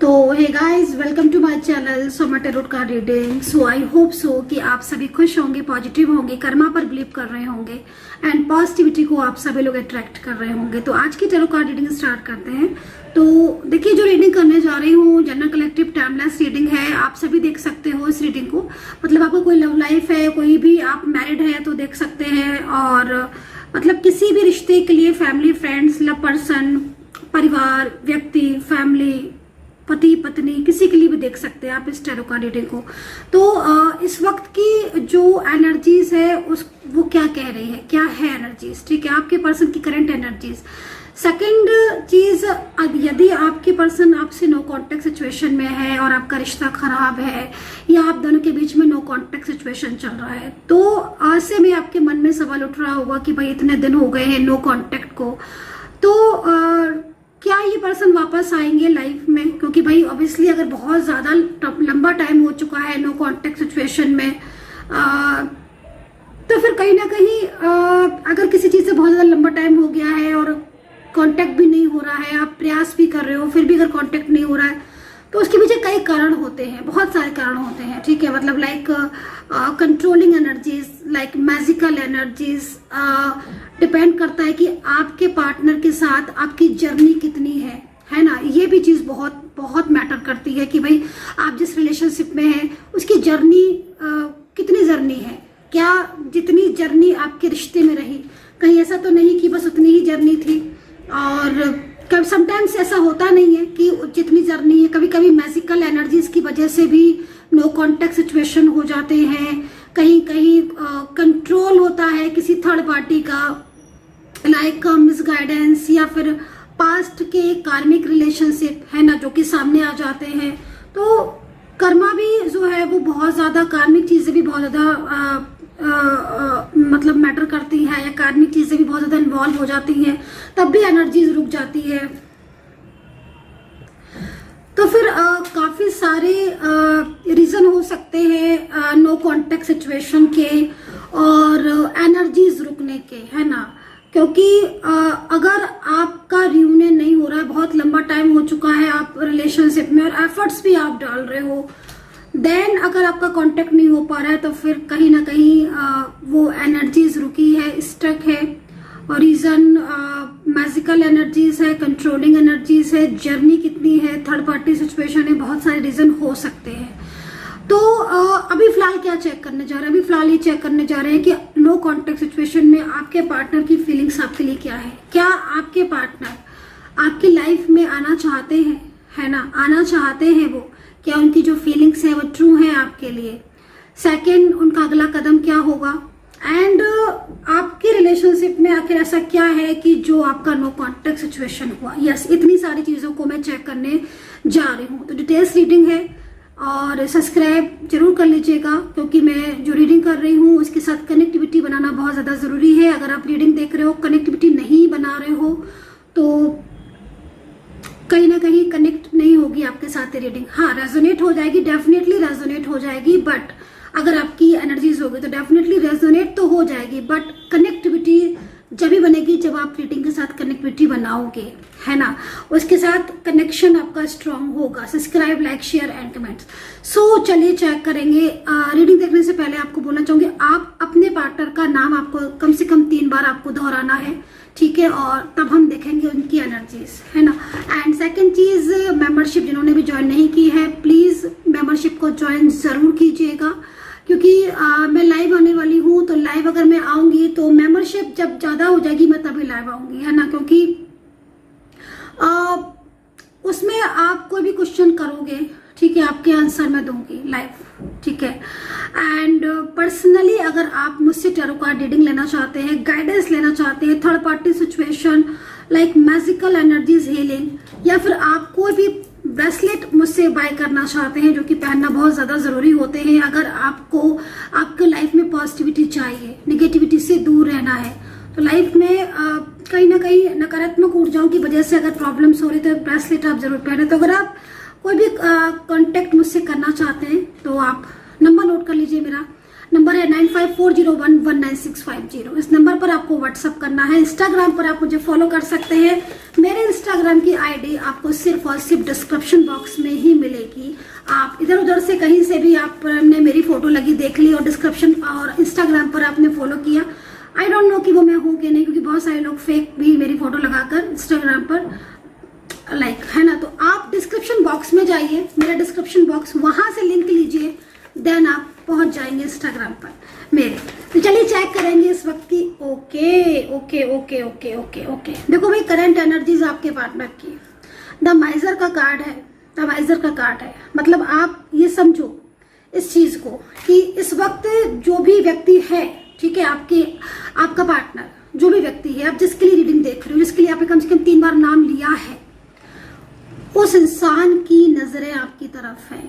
तो hey guys, welcome to my channel Soma tarot card reading. So I hope so कि आप सभी खुश होंगे, पॉजिटिव होंगे, कर्मा पर बिलीव कर रहे होंगे एंड पॉजिटिविटी को आप सभी लोग अट्रैक्ट कर रहे होंगे। तो आज की टैरोट कार्ड रीडिंग स्टार्ट करते हैं। तो देखिए, जो रीडिंग करने जा रही हूँ जनरल कलेक्टिव टाइमलेस रीडिंग है। आप सभी देख सकते हो इस रीडिंग को, मतलब आपका कोई लव लाइफ है, कोई भी आप मैरिड है तो देख सकते हैं, और मतलब किसी भी रिश्ते के लिए, फैमिली, फ्रेंड्स, लव पर्सन, परिवार, व्यक्ति, फैमिली, पति पत्नी, किसी के लिए भी देख सकते हैं आप इस टैरो कार्ड रीडिंग को। तो इस वक्त की जो एनर्जीज है वो क्या कह रही है, क्या है एनर्जीज, ठीक है, आपके पर्सन की करंट एनर्जीज। सेकंड चीज, यदि आपके पर्सन आपसे नो कांटेक्ट सिचुएशन में है और आपका रिश्ता खराब है या आप दोनों के बीच में नो कांटेक्ट सिचुएशन चल रहा है, तो ऐसे में आपके मन में सवाल उठ रहा होगा कि भाई इतने दिन हो गए हैं नो कांटेक्ट को, तो क्या ये पर्सन वापस आएंगे लाइफ में? क्योंकि भाई ऑब्वियसली अगर बहुत ज्यादा लंबा टाइम हो चुका है नो कांटेक्ट सिचुएशन में, तो फिर कहीं ना कहीं अगर किसी चीज से बहुत ज्यादा लंबा टाइम हो गया है और कांटेक्ट भी नहीं हो रहा है, आप प्रयास भी कर रहे हो फिर भी अगर कांटेक्ट नहीं हो रहा है, तो उसके पीछे कई कारण होते हैं, बहुत सारे कारण होते हैं, ठीक है। मतलब like controlling energies, like magical energies, depend करता है कि आपके पार्टनर के साथ आपकी जर्नी कितनी है ना। ये भी चीज बहुत बहुत मैटर करती है कि भाई आप जिस रिलेशनशिप में हैं उसकी जर्नी कितनी जर्नी है, क्या जितनी जर्नी आपके रिश्ते में रही, कहीं ऐसा तो नहीं कि बस उतनी ही जर्नी थी। और कब समटाइम्स ऐसा होता नहीं है कि जितनी जर्नी है, कभी कभी मैजिकल एनर्जीज की वजह से भी नो कांटेक्ट सिचुएशन हो जाते हैं, कहीं कहीं कंट्रोल होता है किसी थर्ड पार्टी का, लाइक मिसगाइडेंस या फिर पास्ट के कार्मिक रिलेशनशिप है ना, जो कि सामने आ जाते हैं। तो कर्मा भी जो है वो बहुत ज्यादा, कार्मिक चीजें भी बहुत ज्यादा मतलब मैटर करती है, या कार्मिक चीजें भी बहुत ज्यादा इन्वॉल्व हो जाती हैं, तब भी एनर्जीज रुक जाती है। तो फिर काफी सारे रीजन हो सकते हैं नो कांटेक्ट सिचुएशन के और एनर्जीज रुकने के, है ना। क्योंकि अगर आपका रियूनियन नहीं हो रहा है, बहुत लंबा टाइम हो चुका है आप रिलेशनशिप में और एफर्ट्स भी आप डाल रहे हो, देन अगर आपका कांटेक्ट नहीं हो पा रहा है तो फिर कहीं ना कहीं वो एनर्जीज रुकी है, स्टक है। और रीजन मैजिकल एनर्जीज है, कंट्रोलिंग एनर्जीज है, जर्नी कितनी है, थर्ड पार्टी सिचुएशन है, बहुत सारे रीजन हो सकते हैं। तो अभी फिलहाल क्या चेक करने जा रहे हैं, अभी फिलहाल ये चेक करने जा रहे हैं कि नो कांटेक्ट सिचुएशन में आपके पार्टनर की फीलिंग्स आपके लिए क्या है। क्या आपके पार्टनर आपकी लाइफ में आना चाहते हैं, है ना, आना चाहते हैं वो, क्या उनकी जो फीलिंग्स है वो ट्रू है आपके लिए। सेकंड, उनका अगला कदम क्या होगा, एंड आपके रिलेशनशिप में आखिर ऐसा क्या है कि जो आपका नो कांटेक्ट सिचुएशन हुआ। यस, इतनी सारी चीजों को मैं चेक करने जा रही हूँ। तो डिटेल्स रीडिंग है और सब्सक्राइब जरूर कर लीजिएगा, क्योंकि मैं जो रीडिंग कर रही हूँ उसके साथ कनेक्टिविटी बनाना बहुत ज्यादा जरूरी है। अगर आप रीडिंग देख रहे हो, कनेक्टिविटी नहीं बना रहे हो, तो कहीं ना कहीं कनेक्ट नहीं होगी आपके साथ रीडिंग। हाँ, रेजोनेट हो जाएगी, डेफिनेटली रेजोनेट हो जाएगी, बट अगर आपकी एनर्जीज होगी तो डेफिनेटली रेजोनेट तो हो जाएगी, बट कनेक्टिविटी जब भी बनेगी जब आप रीडिंग के साथ कनेक्टिविटी बनाओगे, है ना, उसके साथ कनेक्शन आपका स्ट्रांग होगा। Subscribe, like, share and comments. So चलिए चेक करेंगे। रीडिंग देखने से पहले आपको बोलना चाहूंगी, आप अपने पार्टनर का नाम आपको कम से कम 3 बार आपको दोहराना है, ठीक है, और तब हम देखेंगे उनकी एनर्जीज, है ना। एंड सेकंड चीज, मेंबरशिप जिन्होंने भी ज्वाइन नहीं की है, प्लीज मेंबरशिप को ज्वाइन जरूर कीजिएगा, क्योंकि मैं लाइव आने वाली हूँ। तो लाइव अगर मैं आऊंगी तो मेंबरशिप जब ज्यादा हो जाएगी मैं तभी लाइव आऊंगी, है ना, क्योंकि उसमें आप कोई भी क्वेश्चन करोगे, ठीक है, आपके आंसर मैं दूंगी लाइव, ठीक है। एंड पर्सनली अगर आप मुझसे टैरो कार्ड रीडिंग लेना चाहते हैं, गाइडेंस लेना चाहते हैं, third party situation, like magical energies healing, या फिर आप कोई भी ब्रेसलेट मुझसे बाय करना चाहते हैं, जो कि पहनना बहुत ज्यादा जरूरी होते हैं अगर आपको आपके लाइफ में पॉजिटिविटी चाहिए, निगेटिविटी से दूर रहना है, तो लाइफ में कहीं ना कहीं नकारात्मक ऊर्जाओं की वजह से अगर प्रॉब्लम्स हो रही तो ब्रेसलेट आप जरूर पहने। तो अगर आप कोई भी कांटेक्ट मुझसे करना चाहते हैं तो आप नंबर नोट कर लीजिए मेरा नंबर है 9540119650। इस नंबर पर आपको व्हाट्सअप करना है। इंस्टाग्राम पर आप मुझे फॉलो कर सकते हैं। मेरे इंस्टाग्राम की आईडी आपको सिर्फ और सिर्फ डिस्क्रिप्शन बॉक्स में ही मिलेगी। आप इधर उधर से कहीं से भी आपने मेरी फोटो लगी देख ली और डिस्क्रिप्शन और इंस्टाग्राम पर आपने फॉलो किया, आई डोंट नो कि वो मैं हूँ कि नहीं, क्योंकि बहुत सारे लोग फेक भी मेरी फोटो लगाकर इंस्टाग्राम पर लाइक है ना। तो आप डिस्क्रिप्शन बॉक्स में जाइए, मेरा डिस्क्रिप्शन बॉक्स, वहां से लिंक लीजिए, देन आप पहुंच जाएंगे इंस्टाग्राम पर मेरे। तो चलिए चेक करेंगे इस वक्त की। Okay okay okay okay okay okay देखो भाई, करंट एनर्जीज आपके पार्टनर की द माइजर का कार्ड है। द माइजर का कार्ड है, मतलब आप ये समझो इस चीज को कि इस वक्त जो भी व्यक्ति है, ठीक है, आपका पार्टनर जो भी व्यक्ति है, आप जिसके लिए रीडिंग देख रहे हो, जिसके लिए आपने कम से कम 3 बार नाम लिया है, उस इंसान की नजरें आपकी तरफ है।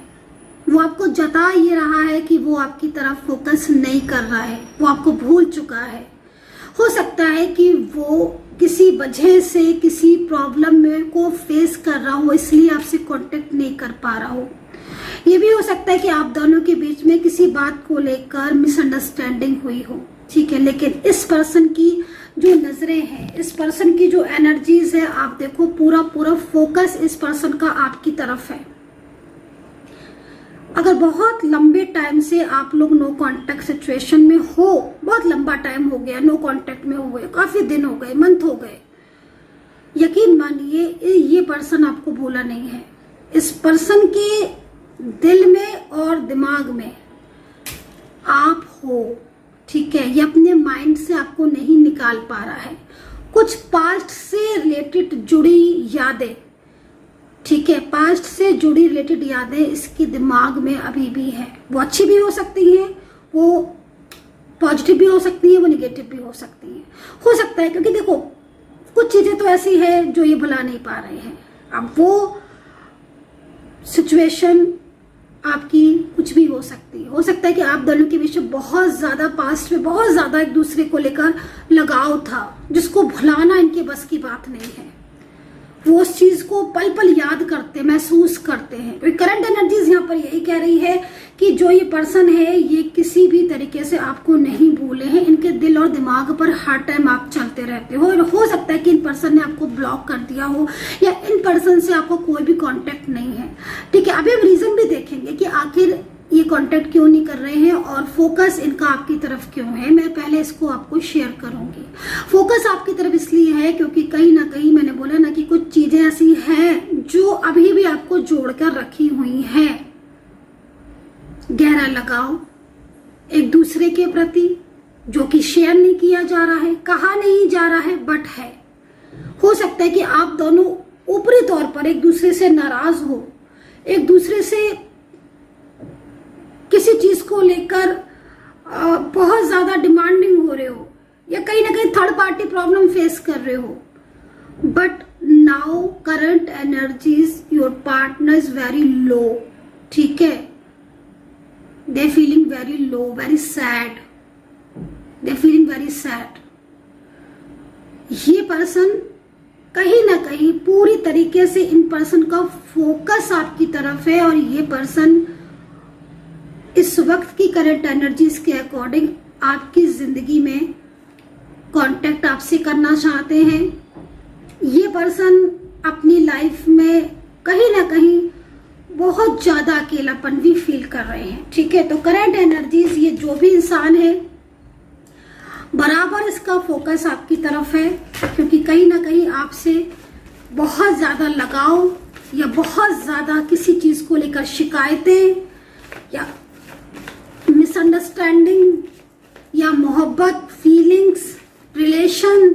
वो आपको जता ये रहा है कि वो आपकी तरफ फोकस नहीं कर रहा है, वो आपको भूल चुका है। हो सकता है कि वो किसी वजह से किसी प्रॉब्लम में को फेस कर रहा हो, इसलिए आपसे कांटेक्ट नहीं कर पा रहा हो। ये भी हो सकता है कि आप दोनों के बीच में किसी बात को लेकर मिसअंडरस्टैंडिंग हुई हो, ठीक है, लेकिन इस पर्सन की जो नजरें हैं, इस पर्सन की जो एनर्जीज है, आप देखो पूरा पूरा फोकस इस पर्सन का आपकी तरफ है। अगर बहुत लंबे टाइम से आप लोग नो कांटेक्ट सिचुएशन में हो, बहुत लंबा टाइम हो गया नो कांटेक्ट में हुए, काफी दिन हो गए, मंथ हो गए, यकीन मानिए ये पर्सन आपको भूला नहीं है। इस पर्सन के दिल में और दिमाग में आप हो, ठीक है, ये अपने माइंड से आपको नहीं निकाल पा रहा है। कुछ पास्ट से रिलेटेड जुड़ी यादें, ठीक है, पास्ट से जुड़ी रिलेटेड यादें इसके दिमाग में अभी भी है। वो अच्छी भी हो सकती हैं, वो पॉजिटिव भी हो सकती है, वो निगेटिव भी हो सकती है। हो सकता है क्योंकि देखो कुछ चीजें तो ऐसी है जो ये भुला नहीं पा रहे हैं। अब वो सिचुएशन आपकी कुछ भी हो सकती है। हो सकता है कि आप दोनों के बीच में बहुत ज्यादा पास्ट में बहुत ज्यादा एक दूसरे को लेकर लगाव था, जिसको भुलाना इनके बस की बात नहीं है। वो उस चीज को पल पल याद करते, महसूस करते हैं। तो करंट एनर्जीज यहाँ पर यही कह रही है कि जो ये पर्सन है, ये किसी भी तरीके से आपको नहीं भूले हैं। इनके दिल और दिमाग पर हर टाइम आप चलते रहते हो सकता है कि इन पर्सन ने आपको ब्लॉक कर दिया हो, या इन पर्सन से आपको कोई भी कांटेक्ट नहीं है, ठीक है। अभी हम रीजन भी देखेंगे कि आखिर ये कांटेक्ट क्यों नहीं कर रहे हैं और फोकस इनका आपकी तरफ क्यों है। मैं पहले इसको आपको शेयर करूंगी। फोकस आपकी तरफ इसलिए है क्योंकि कहीं ना कहीं मैंने बोला ना कि कुछ चीजें ऐसी हैं जो अभी भी आपको जोड़कर रखी हुई हैं। गहरा लगाव एक दूसरे के प्रति, जो कि शेयर नहीं किया जा रहा है, कहा नहीं जा रहा है, बट है। हो सकता है कि आप दोनों ऊपरी तौर पर एक दूसरे से नाराज हो, एक दूसरे से किसी चीज को लेकर बहुत ज्यादा डिमांडिंग हो रहे हो, या कहीं ना कहीं थर्ड पार्टी प्रॉब्लम फेस कर रहे हो। But now current energies your partner is very low, ठीक है, they feeling very low, very sad, they feeling very sad. ये पर्सन कहीं ना कहीं पूरी तरीके से इन पर्सन का फोकस आपकी तरफ है, और ये पर्सन इस वक्त की करंट एनर्जीज के अकॉर्डिंग आपकी जिंदगी में कांटेक्ट आपसे करना चाहते हैं। ये पर्सन अपनी लाइफ में कहीं ना कहीं बहुत ज्यादा अकेलापन भी फील कर रहे हैं, ठीक है। तो करंट एनर्जीज, ये जो भी इंसान है, बराबर इसका फोकस आपकी तरफ है, क्योंकि कहीं ना कहीं आपसे बहुत ज्यादा लगाव या बहुत ज्यादा किसी चीज को लेकर शिकायतें या मिसअंडरस्टैंडिंग या मोहब्बत, फीलिंग्स, रिलेशन,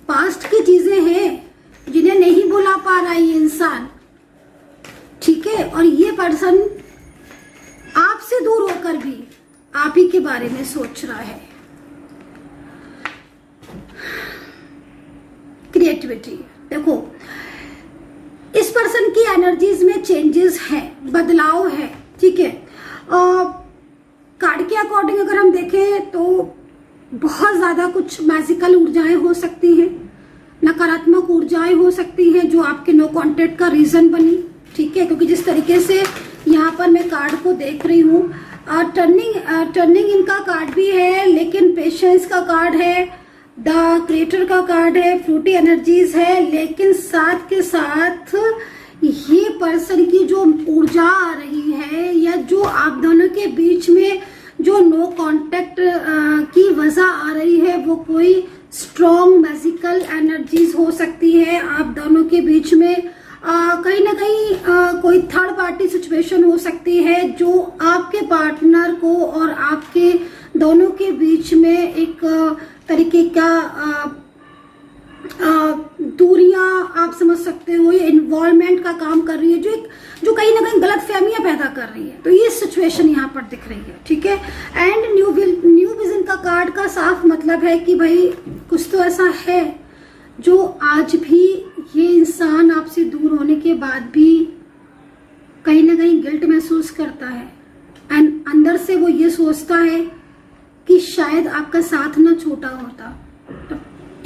पास्ट की चीजें हैं जिन्हें नहीं भुला पा रहा है ये इंसान, ठीक है। और ये पर्सन आपसे दूर होकर भी आप ही के बारे में सोच रहा है। क्रिएटिविटी देखो, इस पर्सन की एनर्जीज में चेंजेस है, बदलाव है, ठीक है। कार्ड के अकॉर्डिंग अगर हम देखें तो बहुत ज्यादा कुछ मैजिकल ऊर्जाएं हो सकती हैं, नकारात्मक ऊर्जाएं हो सकती हैं जो आपके नो कांटेक्ट का रीजन बनी, ठीक है। क्योंकि जिस तरीके से यहाँ पर मैं कार्ड को देख रही हूँ, टर्निंग इनका कार्ड भी है, लेकिन पेशेंस का कार्ड है, द क्रिएटर का कार्ड है, फ्रूटी एनर्जीज है, लेकिन साथ के साथ ये पर्सन की जो ऊर्जा आ रही है या जो आप दोनों के बीच में जो नो कांटेक्ट की वजह आ रही है, वो कोई स्ट्रॉन्ग मैजिकल एनर्जीज हो सकती है। आप दोनों के बीच में कहीं ना कहीं कोई थर्ड पार्टी सिचुएशन हो सकती है जो आपके पार्टनर को और आपके दोनों के बीच में एक तरीके का दूरियां आप समझ सकते हो, ये इन्वॉल्वमेंट का काम कर रही है, जो कहीं ना कहीं गलत फहमियां पैदा कर रही है। तो ये सिचुएशन यहाँ पर दिख रही है, ठीक है। एंड न्यू विजन का कार्ड का साफ मतलब है कि भाई कुछ तो ऐसा है जो आज भी ये इंसान आपसे दूर होने के बाद भी कहीं ना कहीं गिल्ट महसूस करता है, एंड अंदर से वो ये सोचता है कि शायद आपका साथ ना छोटा होता। तो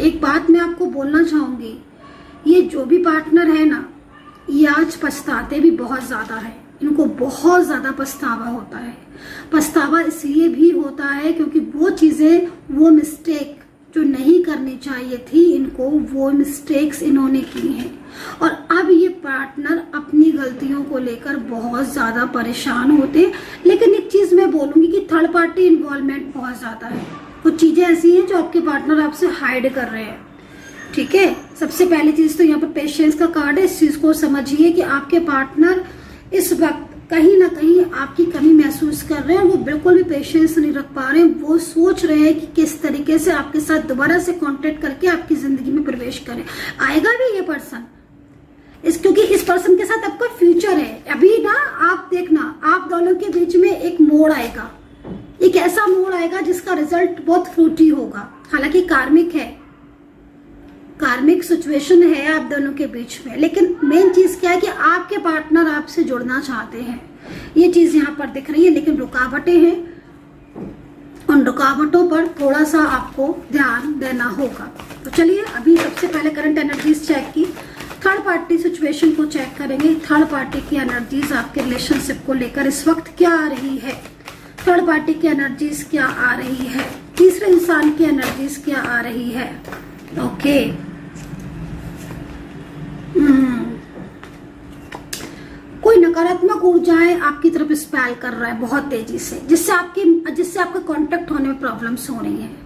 एक बात मैं आपको बोलना चाहूंगी, ये जो भी पार्टनर है ना, ये आज पछताते भी बहुत ज्यादा है, इनको बहुत ज्यादा पछतावा होता है। पछतावा इसलिए भी होता है क्योंकि वो चीजें, वो मिस्टेक जो नहीं करनी चाहिए थी इनको, वो मिस्टेक्स इन्होंने की हैं, और अब ये पार्टनर अपनी गलतियों को लेकर बहुत ज्यादा परेशान होते हैं। लेकिन एक चीज मैं बोलूंगी कि थर्ड पार्टी इन्वॉल्वमेंट बहुत ज्यादा है। कुछ चीजें ऐसी हैं जो आपके पार्टनर आपसे हाइड कर रहे हैं, ठीक है। सबसे पहली चीज तो यहाँ पर पेशेंस का कार्ड है। इस चीज को समझिए कि आपके पार्टनर इस वक्त कहीं ना कहीं आपकी कमी महसूस कर रहे हैं, वो बिल्कुल भी पेशेंस नहीं रख पा रहे हैं। वो सोच रहे हैं कि किस तरीके से आपके साथ दोबारा से कांटेक्ट करके आपकी जिंदगी में प्रवेश करें। आएगा भी ये पर्सन, क्योंकि इस पर्सन के साथ आपका फ्यूचर है। अभी ना आप देखना, आप दोनों के बीच में एक मोड़ आएगा, एक ऐसा मोड़ आएगा जिसका रिजल्ट बहुत फ्रूटी होगा। हालांकि कार्मिक है, कार्मिक सिचुएशन है आप दोनों के बीच में, लेकिन मेन चीज क्या है कि आपके पार्टनर आपसे जुड़ना चाहते हैं, ये चीज यहाँ पर दिख रही है। लेकिन रुकावटें हैं, उन रुकावटों पर थोड़ा सा आपको ध्यान देना होगा। तो चलिए अभी सबसे पहले करंट एनर्जीज चेक की, थर्ड पार्टी सिचुएशन को चेक करेंगे। थर्ड पार्टी की एनर्जीज आपके रिलेशनशिप को लेकर इस वक्त क्या आ रही है, थर्ड पार्टी की एनर्जीज क्या आ रही है, तीसरे इंसान की एनर्जीज क्या आ रही है। ओके, कोई नकारात्मक ऊर्जाएं आपकी तरफ स्पेल कर रहा है बहुत तेजी से, जिससे आपके कांटेक्ट होने में प्रॉब्लम्स हो रही हैं।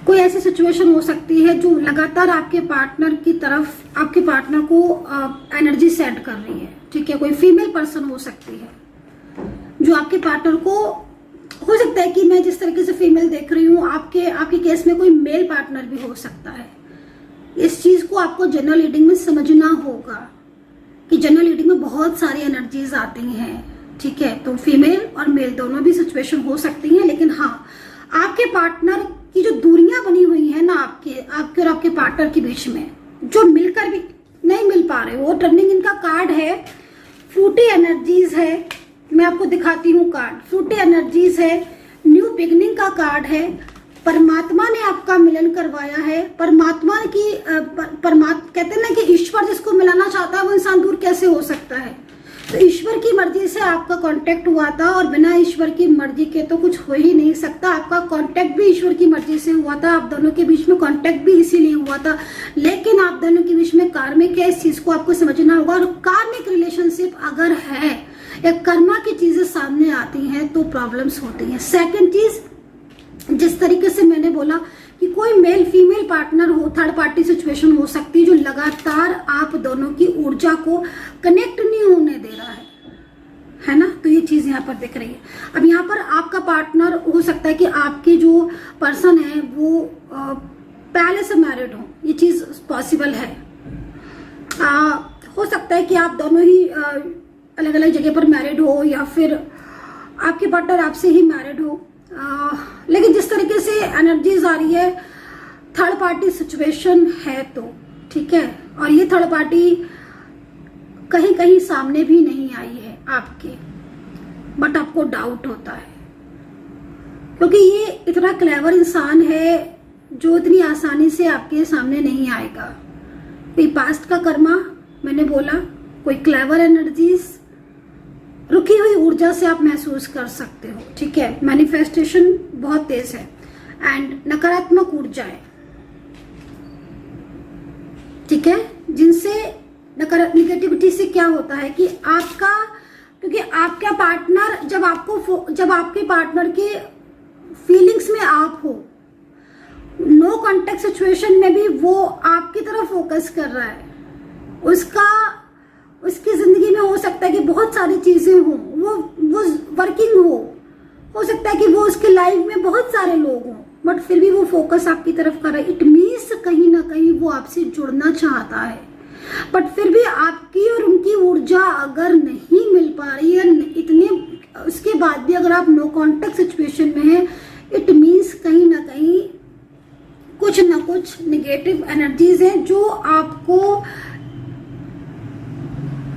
कोई ऐसी सिचुएशन हो सकती है जो लगातार आपके पार्टनर की तरफ, आपके पार्टनर को एनर्जी सेंड कर रही है, ठीक है। कोई फीमेल पर्सन हो सकती है जो आपके पार्टनर को, हो सकता है कि मैं जिस तरीके से फीमेल देख रही हूँ, आपके केस में कोई मेल पार्टनर भी हो सकता है। इस चीज को आपको जनरल रीडिंग में समझना होगा कि जनरल रीडिंग में बहुत सारी एनर्जीज आती हैं, ठीक है। तो फीमेल और मेल दोनों भी सिचुएशन हो सकती हैं, लेकिन हाँ, आपके पार्टनर की जो दूरियां बनी हुई है ना आपके और आपके पार्टनर के बीच में, जो मिलकर भी नहीं मिल पा रहे, वो टर्निंग इनका कार्ड है, फ्रूटी एनर्जीज है। मैं आपको दिखाती हूँ कार्ड, फ्रूटी एनर्जीज है, न्यू बिगनिंग का कार्ड है, परमात्मा ने आपका मिलन करवाया है। परमात्मा कहते हैं ना कि ईश्वर जिसको मिलाना चाहता है वो इंसान दूर कैसे हो सकता है। तो ईश्वर की मर्जी से आपका कांटेक्ट हुआ था, और बिना ईश्वर की मर्जी के तो कुछ हो ही नहीं सकता। आपका कांटेक्ट भी ईश्वर की मर्जी से हुआ था, आप दोनों के बीच में कांटेक्ट भी इसीलिए हुआ था। लेकिन आप दोनों के बीच में कार्मिक है, इस चीज को आपको समझना होगा। और कार्मिक रिलेशनशिप अगर है या कर्मा की चीजें सामने आती हैं तो प्रॉब्लम्स होती हैं। सेकेंड चीज, जिस तरीके से मैंने बोला कि कोई मेल फीमेल पार्टनर हो, थर्ड पार्टी सिचुएशन हो सकती है जो लगातार आप दोनों की ऊर्जा को कनेक्ट नहीं होने दे रहा है ना। तो ये चीज यहाँ पर दिख रही है। अब यहाँ पर आपका पार्टनर हो सकता है कि आपके जो पर्सन है वो पहले से मैरिड हो, ये चीज पॉसिबल है। हो सकता है कि आप दोनों ही अलग अलग जगह पर मैरिड हो, या फिर आपके पार्टनर आपसे ही मैरिड हो। लेकिन जिस तरीके से एनर्जीज आ रही है, थर्ड पार्टी सिचुएशन है तो ठीक है। और ये थर्ड पार्टी कहीं कहीं सामने भी नहीं आई है आपके, बट आपको डाउट होता है क्योंकि ये इतना क्लेवर इंसान है जो इतनी आसानी से आपके सामने नहीं आएगा। कोई पास्ट का कर्मा मैंने बोला, कोई क्लेवर एनर्जीज, रुकी हुई ऊर्जा से आप महसूस कर सकते हो, ठीक है। मैनिफेस्टेशन बहुत तेज है एंड नकारात्मक ऊर्जा है, ठीक है, जिनसे निगेटिविटी से क्या होता है कि आपका, क्योंकि आपका पार्टनर जब आपके पार्टनर के फीलिंग्स में आप हो, नो कांटेक्ट सिचुएशन में भी वो आपकी तरफ फोकस कर रहा है, उसकी जिंदगी में हो सकता है कि बहुत सारी चीजें हो, वो वर्किंग हो सकता है कि वो उसके लाइफ में बहुत सारे लोग हों, बट फिर भी वो फोकस आपकी तरफ कर रहा है। इट मीन्स कहीं ना कहीं वो आपसे जुड़ना चाहता है, बट फिर भी आपकी और उनकी ऊर्जा अगर नहीं मिल पा रही है, इतने उसके बाद भी अगर आप नो कांटेक्ट सिचुएशन में है, इट मीन्स कहीं ना कहीं कुछ ना कुछ नेगेटिव एनर्जीज हैं जो आपको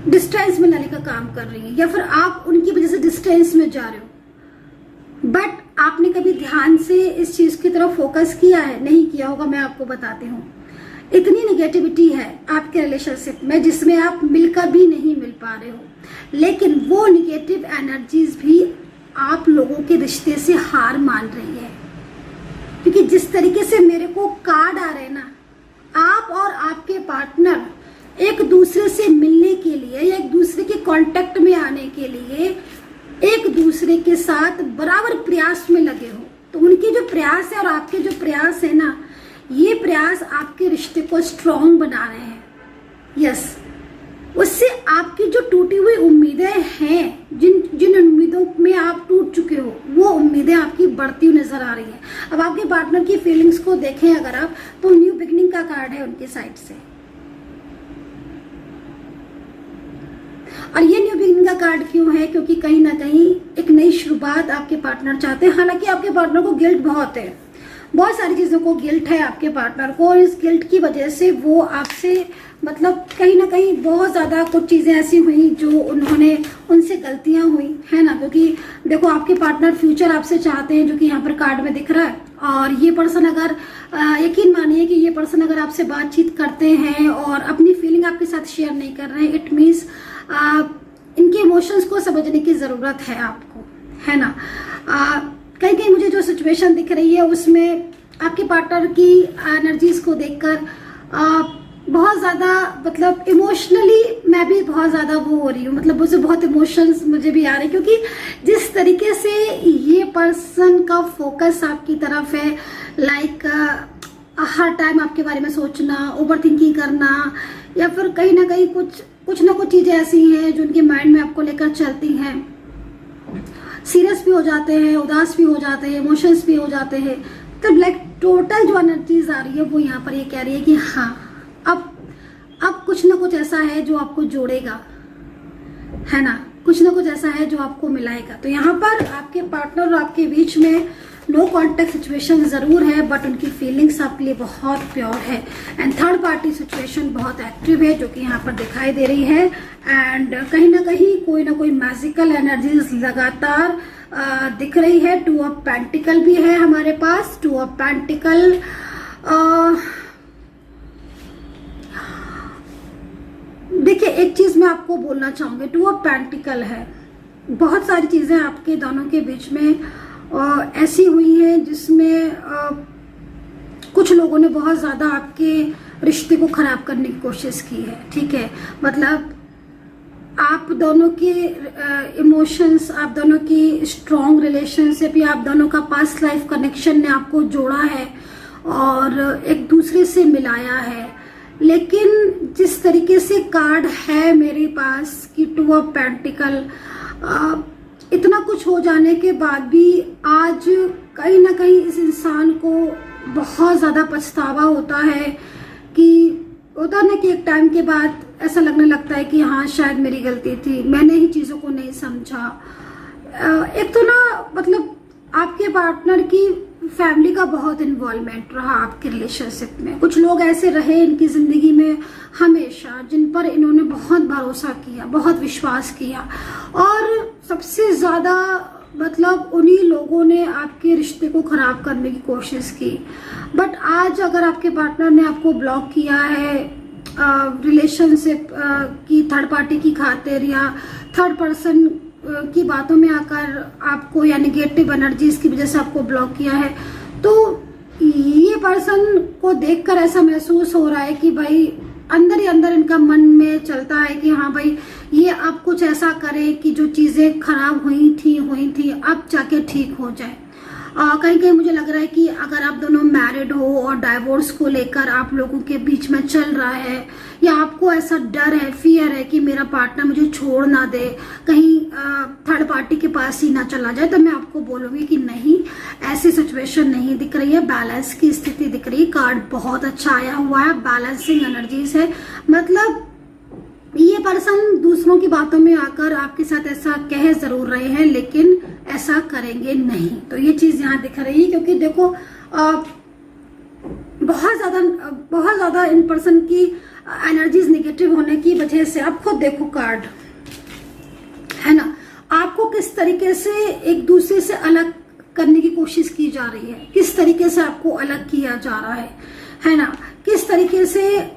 डिस्टेंस में लाने का काम कर रही है, या फिर आप उनकी वजह से डिस्टेंस में जा रहे हो। बट आपने कभी ध्यान से इस चीज की तरफ फोकस किया है? नहीं किया होगा, मैं आपको बताती हूँ। इतनी नेगेटिविटी है आपके रिलेशनशिप में जिसमें आप मिलकर भी नहीं मिल पा रहे हो, लेकिन वो नेगेटिव एनर्जीज भी आप लोगों के रिश्ते से हार मान रही है, क्योंकि जिस तरीके से मेरे को कार्ड आ रहे हैं ना, आप और आपके पार्टनर एक दूसरे से मिलने के लिए या एक दूसरे के कांटेक्ट में आने के लिए एक दूसरे के साथ बराबर प्रयास में लगे हो। तो उनके जो प्रयास है और आपके जो प्रयास है ना, ये प्रयास आपके रिश्ते को स्ट्रॉन्ग बना रहे हैं। यस, उससे आपकी जो टूटी हुई उम्मीदें हैं, जिन उम्मीदों में आप टूट चुके हो, वो उम्मीदें आपकी बढ़ती हुई नजर आ रही है। अब आपके पार्टनर की फीलिंग्स को देखें अगर आप, तो न्यू बिगनिंग का कार्ड है उनकी साइड से, और ये न्यू बिगिनिंग का कार्ड क्यों है? क्योंकि कहीं ना कहीं एक नई शुरुआत आपके पार्टनर चाहते हैं। हालांकि आपके पार्टनर को गिल्ट बहुत है, बहुत सारी चीजों को गिल्ट है आपके पार्टनर को, और इस गिल्ट की वजह से वो आपसे मतलब कहीं ना कहीं बहुत ज्यादा कुछ चीजें ऐसी हुई जो उनसे गलतियां हुई है ना। क्योंकि देखो, आपके पार्टनर फ्यूचर आपसे चाहते हैं, जो कि यहाँ पर कार्ड में दिख रहा है। और ये पर्सन अगर यकीन मानिए कि ये पर्सन अगर आपसे बातचीत करते हैं और अपनी फीलिंग आपके साथ शेयर नहीं कर रहे हैं, इट मीन्स इनके इमोशंस को समझने की जरूरत है आपको, है ना। कहीं कहीं मुझे जो सिचुएशन दिख रही है उसमें आपके पार्टनर की एनर्जीज को देखकर बहुत ज्यादा मतलब इमोशनली मैं भी बहुत ज्यादा वो हो रही हूँ, मतलब मुझे बहुत इमोशंस मुझे भी आ रहे हैं, क्योंकि जिस तरीके से ये पर्सन का फोकस आपकी तरफ है, लाइक हर टाइम आपके बारे में सोचना, ओवर थिंकिंग करना, या फिर कहीं ना कहीं कुछ ना कुछ चीजें ऐसी हैं जो उनके माइंड में आपको लेकर चलती हैं। सीरियस भी हो जाते हैं, उदास भी हो जाते हैं, इमोशंस भी हो जाते हैं। तो लाइक टोटल जो एनर्जीज आ रही है वो यहाँ पर ये कह रही है कि हाँ, अब कुछ ना कुछ ऐसा है जो आपको जोड़ेगा, है ना, कुछ ना कुछ ऐसा है जो आपको मिलाएगा। तो यहाँ पर आपके पार्टनर और आपके बीच में नो कांटेक्ट सिचुएशन जरूर है, बट उनकी फीलिंग्स आपके लिए बहुत प्योर है। एंड थर्ड पार्टी सिचुएशन बहुत एक्टिव है, जो कि यहाँ पर दिखाई दे रही है। एंड कहीं ना कहीं कोई ना कोई मैजिकल एनर्जीज लगातार दिख रही है। टू ऑफ पेंटिकल भी है हमारे पास। टू ऑफ पेंटिकल देखिए, एक चीज मैं आपको बोलना चाहूंगी, टू ऑफ पेंटिकल है, बहुत सारी चीजें आपके दोनों के बीच में ऐसी हुई हैं जिसमें कुछ लोगों ने बहुत ज्यादा आपके रिश्ते को खराब करने की कोशिश की है, ठीक है। मतलब आप दोनों के इमोशंस, आप दोनों की स्ट्रॉन्ग रिलेशनशिप, या आप दोनों का पास्ट लाइफ कनेक्शन ने आपको जोड़ा है और एक दूसरे से मिलाया है। लेकिन जिस तरीके से कार्ड है मेरे पास कि टू ऑफ पेंटिकल, इतना कुछ हो जाने के बाद भी आज कहीं ना कहीं इस इंसान को बहुत ज्यादा पछतावा होता है, कि होता ना कि एक टाइम के बाद ऐसा लगने लगता है कि हाँ, शायद मेरी गलती थी, मैंने ही चीजों को नहीं समझा। एक तो ना मतलब आपके पार्टनर की फैमिली का बहुत इन्वॉल्वमेंट रहा आपके रिलेशनशिप में। कुछ लोग ऐसे रहे इनकी जिंदगी में हमेशा, जिन पर इन्होंने बहुत भरोसा किया, बहुत विश्वास किया, और सबसे ज्यादा मतलब उन्हीं लोगों ने आपके रिश्ते को खराब करने की कोशिश की। बट आज अगर आपके पार्टनर ने आपको ब्लॉक किया है रिलेशनशिप की थर्ड पार्टी की खातिर, या थर्ड पर्सन की बातों में आकर आपको या निगेटिव एनर्जीज की वजह से आपको ब्लॉक किया है, तो ये पर्सन को देखकर ऐसा महसूस हो रहा है कि भाई अंदर ही अंदर इनका मन में चलता है कि हाँ भाई ये अब कुछ ऐसा करे कि जो चीजें खराब हुई थी अब जाके ठीक हो जाए। कहीं कहीं मुझे लग रहा है कि अगर आप दोनों मैरिड हो और डाइवोर्स को लेकर आप लोगों के बीच में चल रहा है, या आपको ऐसा डर है, फियर है कि मेरा पार्टनर मुझे छोड़ ना दे, कहीं थर्ड पार्टी के पास ही ना चला जाए, तो मैं आपको बोलूंगी कि नहीं, ऐसी सिचुएशन नहीं दिख रही है, बैलेंस की स्थिति दिख रही है। कार्ड बहुत अच्छा आया हुआ है, बैलेंसिंग एनर्जीज है, मतलब ये पर्सन दूसरों की बातों में आकर आपके साथ ऐसा कह जरूर रहे हैं लेकिन ऐसा करेंगे नहीं। तो ये चीज यहाँ दिख रही है, क्योंकि देखो बहुत ज्यादा इन पर्सन की एनर्जीज निगेटिव होने की वजह से आप खुद देखो कार्ड है ना, आपको किस तरीके से एक दूसरे से अलग करने की कोशिश की जा रही है, किस तरीके से आपको अलग किया जा रहा है ना, किस तरीके से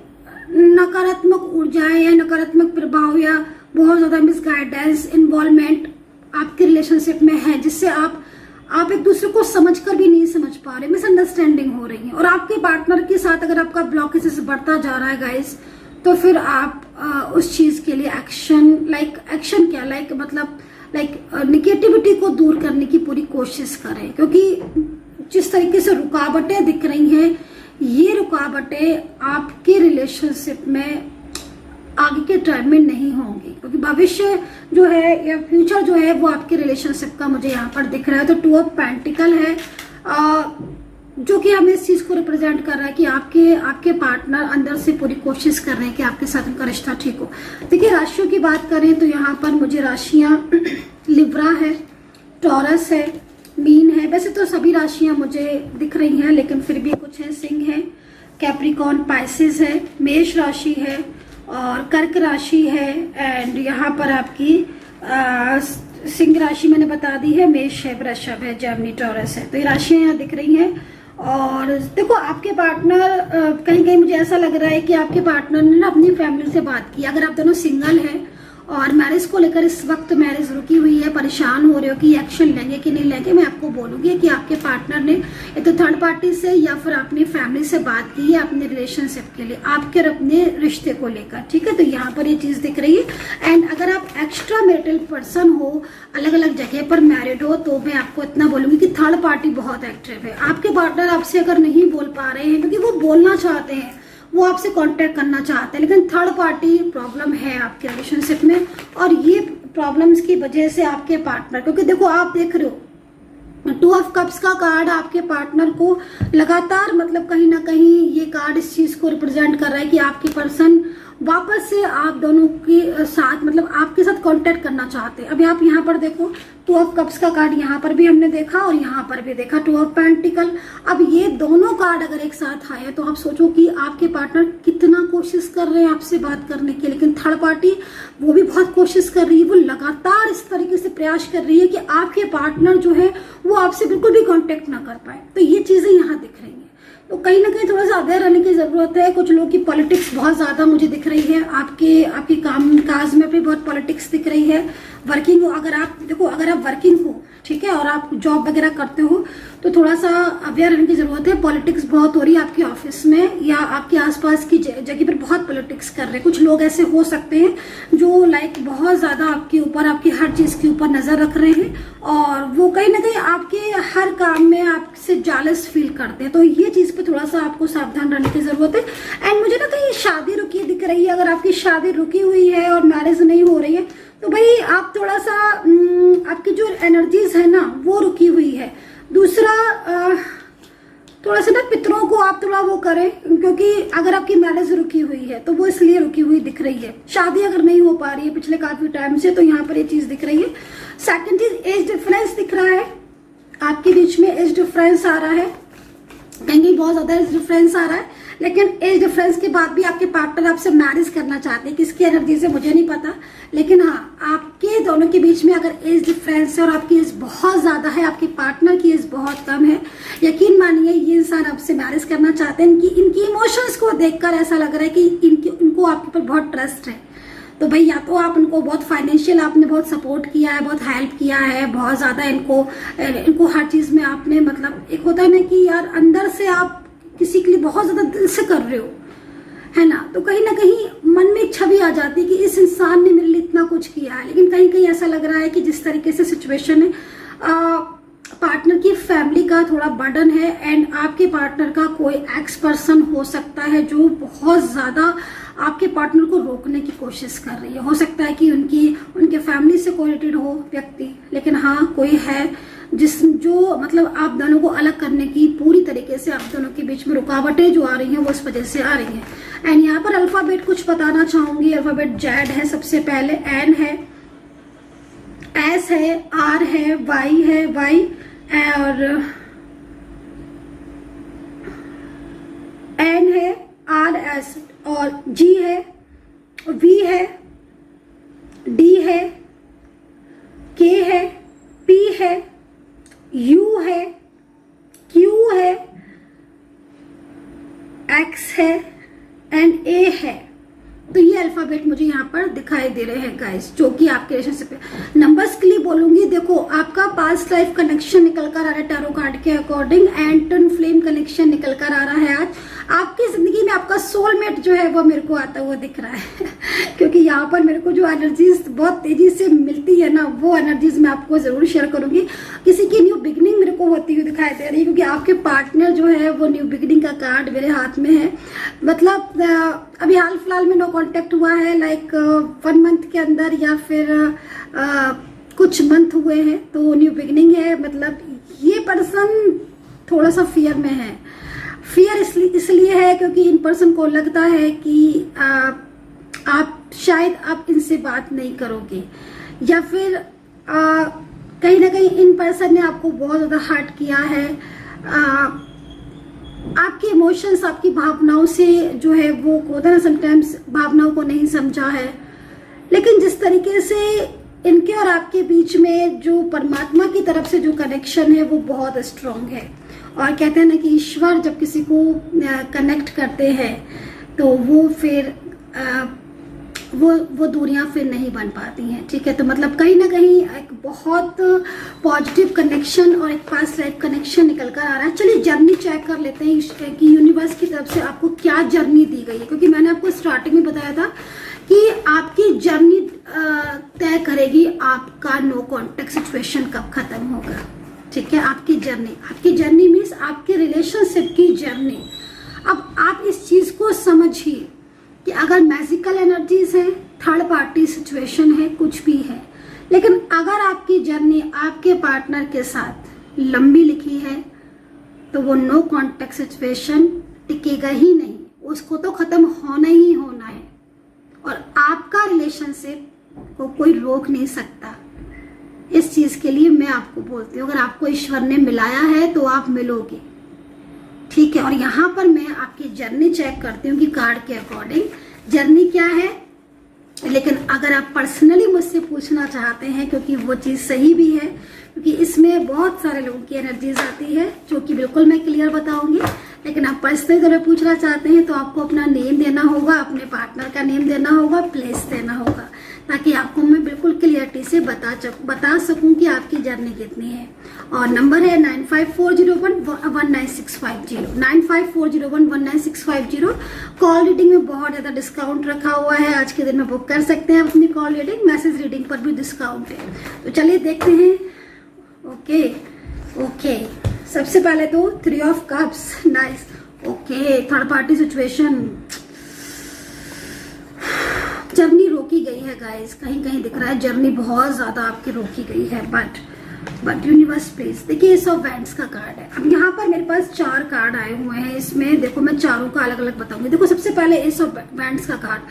नकारात्मक ऊर्जाएं या नकारात्मक प्रभाव या बहुत ज्यादा मिसगाइडेंस इन्वॉल्वमेंट आपके रिलेशनशिप में है, जिससे आप एक दूसरे को समझकर भी नहीं समझ पा रहे, मिसअंडरस्टैंडिंग हो रही है। और आपके पार्टनर के साथ अगर आपका ब्लॉकेज बढ़ता जा रहा है गाइस, तो फिर आप उस चीज के लिए एक्शन क्या मतलब निगेटिविटी को दूर करने की पूरी कोशिश करें, क्योंकि जिस तरीके से रुकावटें दिख रही हैं, ये रुकावटें आपके रिलेशनशिप में आगे के टाइम में नहीं होंगी, क्योंकि भविष्य जो है या फ्यूचर जो है वो आपके रिलेशनशिप का मुझे यहाँ पर दिख रहा है। तो 2 ऑफ पेंटिकल है, जो कि हमें इस चीज को रिप्रेजेंट कर रहा है कि आपके पार्टनर अंदर से पूरी कोशिश कर रहे हैं कि आपके साथ उनका रिश्ता ठीक हो। देखिए राशियों की बात करें तो यहाँ पर मुझे राशियां लिब्रा है, टॉरस है, मीन है, वैसे तो सभी राशियां मुझे दिख रही हैं लेकिन फिर भी कुछ है, सिंह है, कैप्रिकॉर्न, पाइसेस है, मेष राशि है और कर्क राशि है, एंड यहाँ पर आपकी सिंह राशि मैंने बता दी है, मेष है, वृषभ है, जेमिनी, टॉरस है। तो ये राशियां यहाँ दिख रही हैं। और देखो आपके पार्टनर कहीं कहीं मुझे ऐसा लग रहा है कि आपके पार्टनर ने ना अपनी फैमिली से बात की। अगर आप दोनों सिंगल हैं और मैरिज को लेकर इस वक्त मैरिज रुकी हुई है, परेशान हो रहे हो कि एक्शन लेंगे कि नहीं लेंगे, मैं आपको बोलूंगी कि आपके पार्टनर ने या तो थर्ड पार्टी से या फिर अपनी फैमिली से बात की है अपने रिलेशनशिप के लिए, आपके और अपने रिश्ते को लेकर, ठीक है। तो यहाँ पर ये चीज दिख रही है। एंड अगर आप एक्स्ट्रा मैरिटल पर्सन हो, अलग अलग जगह पर मैरिड हो, तो मैं आपको इतना बोलूंगी कि थर्ड पार्टी बहुत एक्टिव है। आपके पार्टनर आपसे अगर नहीं बोल पा रहे हैं क्योंकि वो बोलना चाहते हैं, वो आपसे कांटेक्ट करना चाहते हैं, लेकिन थर्ड पार्टी प्रॉब्लम है आपके रिलेशनशिप में, और ये प्रॉब्लम्स की वजह से आपके पार्टनर, क्योंकि देखो आप देख रहे हो 2 ऑफ कप्स का कार्ड आपके पार्टनर को लगातार मतलब कहीं ना कहीं ये कार्ड इस चीज को रिप्रेजेंट कर रहा है कि आपकी पर्सन वापस से आप दोनों के साथ मतलब आपके साथ कांटेक्ट करना चाहते हैं। अभी आप यहाँ पर देखो 2 ऑफ कप्स का कार्ड यहाँ पर भी हमने देखा और यहाँ पर भी देखा 2 ऑफ पेंटिकल। अब ये दोनों कार्ड अगर एक साथ आए तो आप सोचो कि आपके पार्टनर कितना कोशिश कर रहे हैं आपसे बात करने की, लेकिन थर्ड पार्टी वो भी बहुत कोशिश कर रही है, वो लगातार इस तरीके से प्रयास कर रही है कि आपके पार्टनर जो है वो आपसे बिल्कुल भी कॉन्टेक्ट ना कर पाए। तो ये चीजें यहाँ दिख रही है। तो कहीं ना कहीं थोड़ा सा अवेयर रहने की जरूरत है। कुछ लोगों की पॉलिटिक्स बहुत ज्यादा मुझे दिख रही है, आपके काम काज में भी बहुत पॉलिटिक्स दिख रही है। वर्किंग हो, अगर आप देखो अगर आप वर्किंग हो, ठीक है, और आप जॉब वगैरह करते हो तो थोड़ा सा अवेयर रहने की जरूरत है। पॉलिटिक्स बहुत हो रही है आपके ऑफिस में या आपके आसपास की जगह पर बहुत पॉलिटिक्स कर रहे हैं। कुछ लोग ऐसे हो सकते हैं जो बहुत ज्यादा आपके ऊपर, आपकी हर चीज के ऊपर नजर रख रहे हैं और वो कहीं ना कहीं आपके हर काम में आपसे जालस फील करते हैं। तो ये चीज पे थोड़ा सा आपको सावधान रहने की जरूरत है। एंड मुझे ना कहीं शादी रुकी दिख रही है। अगर आपकी शादी रुकी हुई है और मैरिज नहीं हो रही है तो भाई आप थोड़ा सा आपकी जो एनर्जीज है ना वो रुकी हुई है। दूसरा थोड़ा सा ना पितरों को आप थोड़ा वो करें, क्योंकि अगर आपकी मैरिज रुकी हुई है तो वो इसलिए रुकी हुई दिख रही है। शादी अगर नहीं हो पा रही है पिछले काफी टाइम से तो यहाँ पर ये चीज दिख रही है। सेकंड चीज एज डिफरेंस दिख रहा है, आपके बीच में एज डिफरेंस आ रहा है, कहीं बहुत ज्यादा एज डिफरेंस आ रहा है। लेकिन एज डिफरेंस के बाद भी आपके पार्टनर आपसे मैरिज करना चाहते हैं, किसकी एनर्जी से मुझे नहीं पता, लेकिन हाँ आपके दोनों के बीच में अगर एज डिफरेंस है और आपकी एज बहुत ज्यादा है, आपके पार्टनर की एज बहुत कम है, यकीन मानिए ये इंसान आपसे मैरिज करना चाहते हैं। इनकी इमोशंस को देखकर ऐसा लग रहा है कि इनको आपके ऊपर बहुत ट्रस्ट है। तो भाई या तो आप उनको बहुत फाइनेंशियल आपने बहुत सपोर्ट किया है, बहुत हेल्प किया है, बहुत ज्यादा इनको हर चीज में आपने, मतलब एक होता है ना कि यार अंदर से आप किसी के लिए बहुत ज्यादा दिल से कर रहे हो, है ना, तो कहीं ना कहीं मन में एक छवि आ जाती है कि इस इंसान ने मेरे लिए इतना कुछ किया है। लेकिन कहीं कहीं ऐसा लग रहा है कि जिस तरीके से सिचुएशन है, पार्टनर की फैमिली का थोड़ा बर्डन है एंड आपके पार्टनर का कोई एक्स पर्सन हो सकता है जो बहुत ज्यादा आपके पार्टनर को रोकने की कोशिश कर रही है। हो सकता है कि उनके फैमिली से कोरिलेटेड हो व्यक्ति, लेकिन हाँ कोई है जो मतलब आप दोनों को अलग करने की पूरी तरीके से आप दोनों के बीच में रुकावटें जो आ रही हैं वो इस वजह से आ रही हैं। एंड यहाँ पर अल्फाबेट कुछ बताना चाहूंगी। अल्फाबेट जेड है सबसे पहले, एन है, एस है, आर है, वाई है, वाई और एन है, आर एस और जी है, वी है, डी है, के है, पी है, यू है, क्यू है, एक्स है एंड ए है। तो ये अल्फाबेट मुझे यहाँ पर दिखाई दे रहे हैं गाइस, जो कि आपके रिलेशनशिप है। नंबर्स के लिए बोलूंगी, देखो आपका पास्ट लाइफ कनेक्शन निकल कर आ रहा है टैरो कार्ड के according, and twin flame connection निकल कर आ रहा है। आज आपकी जिंदगी में आपका सोलमेट जो है वो मेरे को आता हुआ दिख रहा है क्योंकि यहाँ पर मेरे को जो एनर्जीज बहुत तेजी से मिलती है ना, वो एनर्जीज मैं आपको जरूर शेयर करूंगी। किसी की न्यू बिगिनिंग मेरे को होती हुई दिखाई दे रही है, क्योंकि आपके पार्टनर जो है वो न्यू बिगिनिंग का कार्ड मेरे हाथ में है। मतलब अभी हाल फिलहाल में नो कांटेक्ट हुआ है, लाइक 1 मंथ के अंदर या फिर कुछ मंथ हुए हैं, तो न्यू बिगिनिंग है। मतलब ये पर्सन थोड़ा सा फियर में है। फियर इसलिए है क्योंकि इन पर्सन को लगता है कि आप शायद आप इनसे बात नहीं करोगे, या फिर कहीं ना कहीं इन पर्सन ने आपको बहुत ज्यादा हर्ट किया है। आपके इमोशंस, आपकी भावनाओं से जो है वो होता है समटाइम्स, भावनाओं को नहीं समझा है। लेकिन जिस तरीके से इनके और आपके बीच में जो परमात्मा की तरफ से जो कनेक्शन है वो बहुत स्ट्रांग है। और कहते हैं ना कि ईश्वर जब किसी को कनेक्ट करते हैं तो वो फिर वो दूरियां फिर नहीं बन पाती हैं, ठीक है। तो मतलब कहीं ना कहीं एक बहुत पॉजिटिव कनेक्शन और एक पास्ट लाइफ कनेक्शन निकल कर आ रहा है। चलिए जर्नी चेक कर लेते हैं कि यूनिवर्स की तरफ से आपको क्या जर्नी दी गई है, क्योंकि मैंने आपको स्टार्टिंग में बताया था कि आपकी जर्नी तय करेगी आपका नो कॉन्टेक्ट सिचुएशन कब खत्म होगा, ठीक है। आपकी जर्नी मीन्स आपके रिलेशनशिप की जर्नी। अब आप इस चीज को समझिए कि अगर मैजिकल एनर्जीज है, थर्ड पार्टी सिचुएशन है, कुछ भी है, लेकिन अगर आपकी जर्नी आपके पार्टनर के साथ लंबी लिखी है तो वो नो कॉन्टेक्ट सिचुएशन टिकेगा ही नहीं, उसको तो खत्म होना ही होना है। और आपका रिलेशनशिप को कोई रोक नहीं सकता। इस चीज के लिए मैं आपको बोलती हूँ, अगर आपको ईश्वर ने मिलाया है तो आप मिलोगे, ठीक है। और यहाँ पर मैं आपकी जर्नी चेक करती हूँ कि कार्ड के अकॉर्डिंग जर्नी क्या है। लेकिन अगर आप पर्सनली मुझसे पूछना चाहते हैं, क्योंकि वो चीज सही भी है, क्योंकि इसमें बहुत सारे लोगों की एनर्जीज आती है जो कि बिल्कुल मैं क्लियर बताऊंगी। लेकिन आप पर्सनली अगर पूछना चाहते हैं तो आपको अपना नेम देना होगा, अपने पार्टनर का नेम देना होगा, प्लेस देना होगा, ताकि आपको मैं बिल्कुल क्लियरिटी से बता सकूं कि आपकी जर्नी कितनी है। और नंबर है 9540119650, 9540119650। कॉल रीडिंग में बहुत ज्यादा डिस्काउंट रखा हुआ है, आज के दिन में बुक कर सकते हैं अपनी कॉल रीडिंग। मैसेज रीडिंग पर भी डिस्काउंट है। तो चलिए देखते हैं। ओके सबसे पहले तो 3 of cups, nice. Okay third party situation, journey रोकी गई है गाइस, कहीं कहीं दिख रहा है जर्नी बहुत ज्यादा आपकी रोकी गई है। बट यूनिवर्स प्लीज, देखिए एस ऑफ वैंड्स का कार्ड है। अब यहाँ पर मेरे पास 4 कार्ड आए हुए हैं, इसमें देखो मैं चारों का अलग अलग बताऊंगी। देखो सबसे पहले एस ऑफ वैंड्स का कार्ड,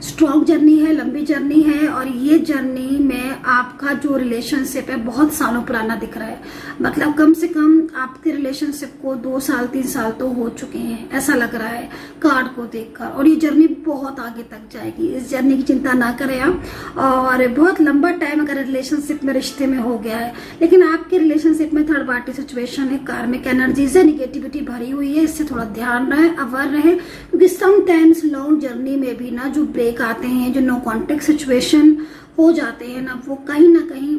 स्ट्रॉन्ग जर्नी है, लंबी जर्नी है, और ये जर्नी में आपका जो रिलेशनशिप है बहुत सालों पुराना दिख रहा है। मतलब कम से कम आपके रिलेशनशिप को 2 साल 3 साल तो हो चुके हैं, ऐसा लग रहा है कार्ड को देखकर। और ये जर्नी बहुत आगे तक जाएगी, इस जर्नी की चिंता ना करें आप। और बहुत लंबा टाइम अगर रिलेशनशिप में, रिश्ते में हो गया है, लेकिन आपके रिलेशनशिप में थर्ड पार्टी सिचुएशन है, कार्मिक एनर्जीज है, निगेटिविटी भरी हुई है, इससे थोड़ा ध्यान रहे, अवर रहे, क्योंकि समटाइम्स लॉन्ग जर्नी में भी ना जो ब्रेक ब्रेक आते हैं, जो नो कॉन्टेक्ट सिचुएशन हो जाते हैं ना कहीं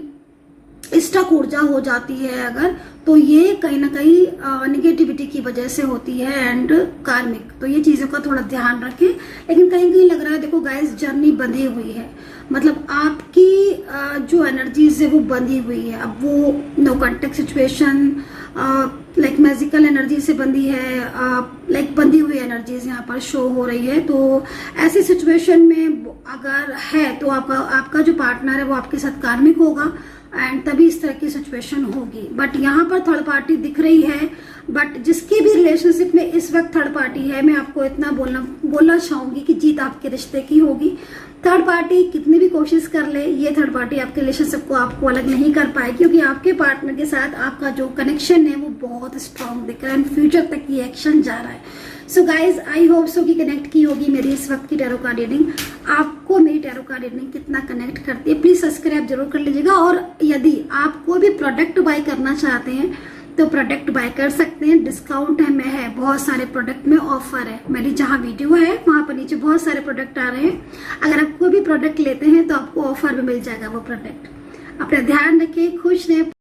स्टक ऊर्जा हो जाती है अगर, तो ये कहीं ना कहीं निगेटिविटी की वजह से होती है एंड कार्मिक। तो ये चीजों का थोड़ा ध्यान रखें। लेकिन कहीं कहीं लग रहा है, देखो गाइस, जर्नी बंधी हुई है, मतलब आपकी जो एनर्जीज है वो बंधी हुई है। अब वो no contact situation like magical energy से बंधी है, लाइक बंधी हुई एनर्जीज यहाँ पर शो हो रही है। तो ऐसी सिचुएशन में अगर है तो आपका जो पार्टनर है वो आपके साथ कार्मिक होगा एंड तभी इस तरह की सिचुएशन होगी। बट यहाँ पर थर्ड पार्टी दिख रही है, बट जिसकी भी रिलेशनशिप में इस वक्त थर्ड पार्टी है, मैं आपको इतना बोलना चाहूंगी कि जीत आपके रिश्ते की होगी। थर्ड पार्टी कितनी भी कोशिश कर ले, ये थर्ड पार्टी आपके रिलेशनशिप को आपको अलग नहीं कर पाएगी, क्योंकि आपके पार्टनर के साथ आपका जो कनेक्शन है वो बहुत स्ट्रांग दिख रहा है एंड फ्यूचर तक ये एक्शन जा रहा है। सो गाइज, आई होप सो कि कनेक्ट की होगी मेरी इस वक्त की टैरो कार्ड रीडिंग। आपको मेरी टैरो कार्ड रीडिंग कितना कनेक्ट करती है, प्लीज सब्सक्राइब जरूर कर लीजिएगा। और यदि आप कोई भी प्रोडक्ट बाय करना चाहते हैं तो प्रोडक्ट बाय कर सकते हैं, डिस्काउंट है बहुत सारे प्रोडक्ट में ऑफर है। मेरी जहां वीडियो है वहां पर नीचे बहुत सारे प्रोडक्ट आ रहे हैं, अगर आप कोई भी प्रोडक्ट लेते हैं तो आपको ऑफर में मिल जाएगा वो प्रोडक्ट। अपना ध्यान रखें, खुश रहें।